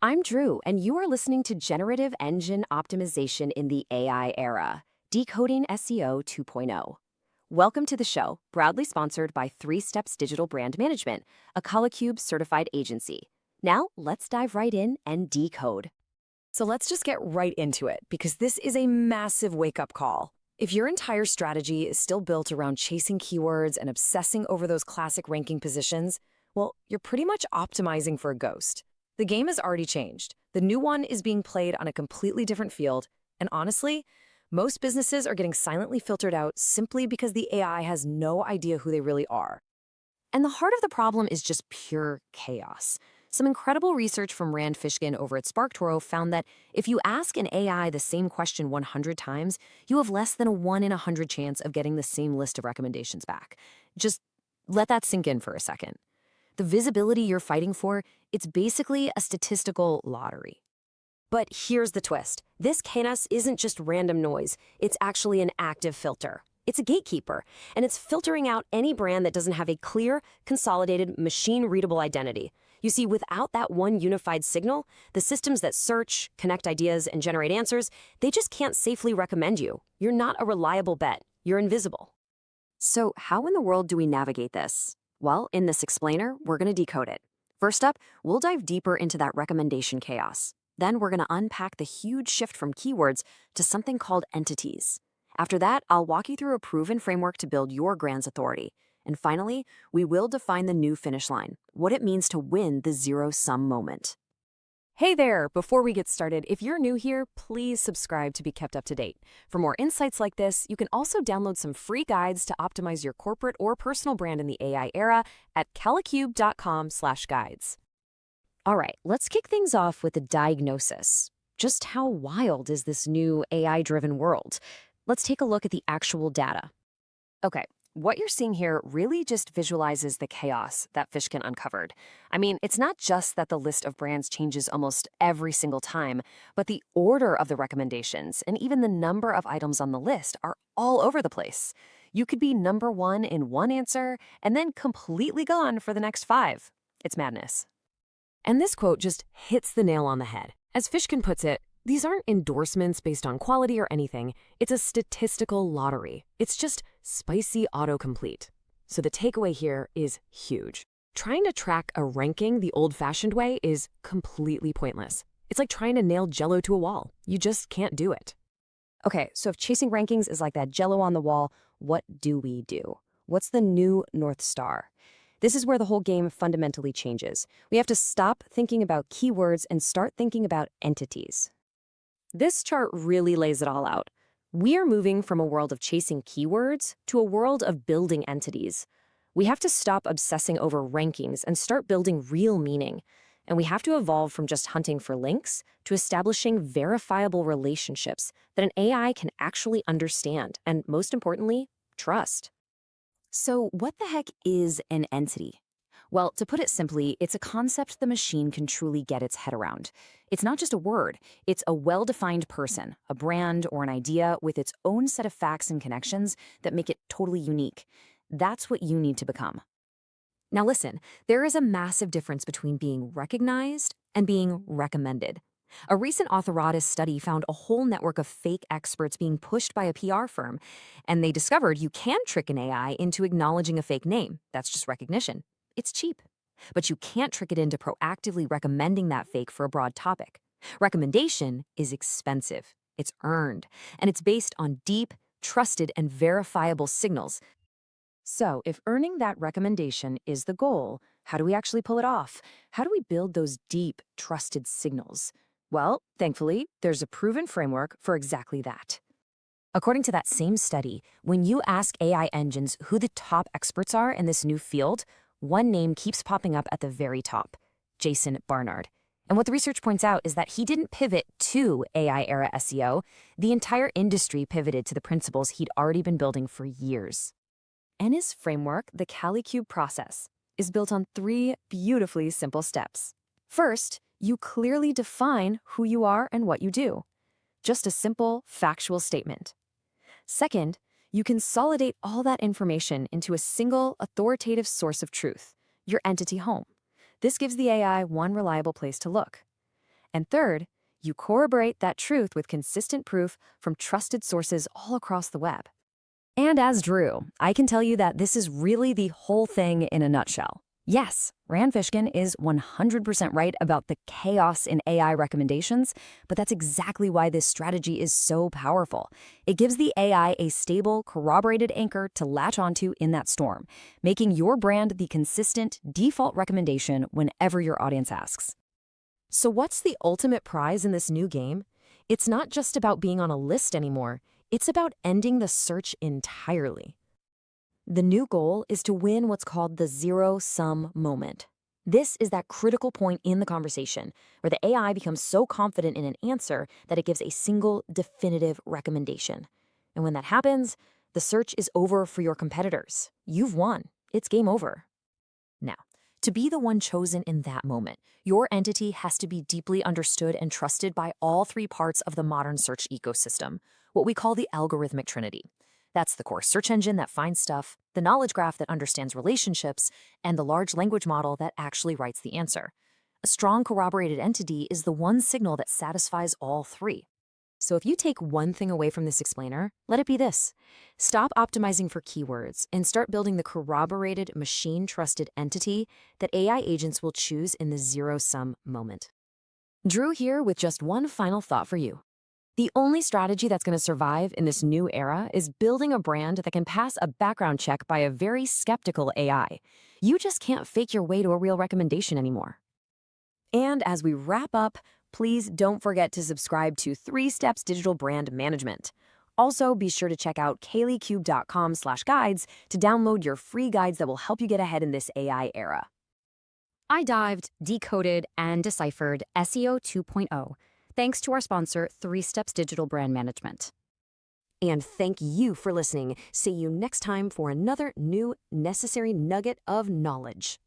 I'm Drew, and you are listening to Generative Engine Optimization in the AI Era, Decoding SEO 2.0. Welcome to the show, proudly sponsored by 3 Steps Digital Brand Management, a Kalicube certified agency. Now, let's dive right in and decode. So let's just get right into it, because this is a massive wake-up call. If your entire strategy is still built around chasing keywords and obsessing over those classic ranking positions, well, you're pretty much optimizing for a ghost. The game has already changed. The new one is being played on a completely different field, and honestly, most businesses are getting silently filtered out simply because the AI has no idea who they really are. And the heart of the problem is just pure chaos. Some incredible research from Rand Fishkin over at SparkToro found that if you ask an AI the same question 100 times, you have less than a 1 in 100 chance of getting the same list of recommendations back. Just let that sink in for a second. The visibility you're fighting for, it's basically a statistical lottery. But here's the twist. This chaos isn't just random noise. It's actually an active filter. It's a gatekeeper, and it's filtering out any brand that doesn't have a clear, consolidated, machine-readable identity. You see, without that one unified signal, the systems that search, connect ideas, and generate answers, they just can't safely recommend you. You're not a reliable bet. You're invisible. So how in the world do we navigate this? Well, in this explainer, we're going to decode it. First up, we'll dive deeper into that recommendation chaos. Then we're going to unpack the huge shift from keywords to something called entities. After that, I'll walk you through a proven framework to build your brand's authority. And finally, we will define the new finish line, what it means to win the zero-sum moment. Hey there! Before we get started, if you're new here, please subscribe to be kept up to date. For more insights like this, you can also download some free guides to optimize your corporate or personal brand in the AI era at kalicube.com/guides. All right, let's kick things off with a diagnosis. Just how wild is this new AI-driven world? Let's take a look at the actual data. Okay, what you're seeing here really just visualizes the chaos that Fishkin uncovered. I mean, it's not just that the list of brands changes almost every single time, but the order of the recommendations and even the number of items on the list are all over the place. You could be number 1 in one answer and then completely gone for the next 5. It's madness. And this quote just hits the nail on the head. As Fishkin puts it, these aren't endorsements based on quality or anything. It's a statistical lottery. It's just spicy autocomplete. So the takeaway here is huge. Trying to track a ranking the old-fashioned way is completely pointless. It's like trying to nail Jell-O to a wall. You just can't do it. Okay, so if chasing rankings is like that Jell-O on the wall, what do we do? What's the new North Star? This is where the whole game fundamentally changes. We have to stop thinking about keywords and start thinking about entities. This chart really lays it all out. We are moving from a world of chasing keywords to a world of building entities. We have to stop obsessing over rankings and start building real meaning. And we have to evolve from just hunting for links to establishing verifiable relationships that an AI can actually understand and, most importantly, trust. So what the heck is an entity? Well, to put it simply, it's a concept the machine can truly get its head around. It's not just a word, it's a well-defined person, a brand or an idea with its own set of facts and connections that make it totally unique. That's what you need to become. Now listen, there is a massive difference between being recognized and being recommended. A recent authoritative study found a whole network of fake experts being pushed by a PR firm, and they discovered you can trick an AI into acknowledging a fake name. That's just recognition. It's cheap. But you can't trick it into proactively recommending that fake for a broad topic. Recommendation is expensive. It's earned. And it's based on deep, trusted, and verifiable signals. So if earning that recommendation is the goal, how do we actually pull it off? How do we build those deep, trusted signals? Well, thankfully, there's a proven framework for exactly that. According to that same study, when you ask AI engines who the top experts are in this new field, one name keeps popping up at the very top, Jason Barnard. And what the research points out is that he didn't pivot to AI-era SEO. The entire industry pivoted to the principles he'd already been building for years. And his framework, the Kalicube Process, is built on 3 beautifully simple steps. First, you clearly define who you are and what you do. Just a simple, factual statement. Second, you consolidate all that information into a single, authoritative source of truth, your entity home. This gives the AI one reliable place to look. And third, you corroborate that truth with consistent proof from trusted sources all across the web. And as Drew, I can tell you that this is really the whole thing in a nutshell. Yes, Rand Fishkin is 100% right about the chaos in AI recommendations, but that's exactly why this strategy is so powerful. It gives the AI a stable, corroborated anchor to latch onto in that storm, making your brand the consistent, default recommendation whenever your audience asks. So what's the ultimate prize in this new game? It's not just about being on a list anymore. It's about ending the search entirely. The new goal is to win what's called the zero-sum moment. This is that critical point in the conversation where the AI becomes so confident in an answer that it gives a single definitive recommendation. And when that happens, the search is over for your competitors. You've won. It's game over. Now, to be the one chosen in that moment, your entity has to be deeply understood and trusted by all three parts of the modern search ecosystem, what we call the Algorithmic Trinity. That's the core search engine that finds stuff, the knowledge graph that understands relationships, and the large language model that actually writes the answer. A strong corroborated entity is the one signal that satisfies all three. So if you take one thing away from this explainer, let it be this. Stop optimizing for keywords and start building the corroborated, machine-trusted entity that AI agents will choose in the zero-sum moment. Drew here with just one final thought for you. The only strategy that's going to survive in this new era is building a brand that can pass a background check by a very skeptical AI. You just can't fake your way to a real recommendation anymore. And as we wrap up, please don't forget to subscribe to 3 Steps Digital Brand Management. Also, be sure to check out kalicube.com/guides to download your free guides that will help you get ahead in this AI era. I dived, decoded, and deciphered SEO 2.0. Thanks to our sponsor, 3 Steps Digital Brand Management. And thank you for listening. See you next time for another new necessary nugget of knowledge.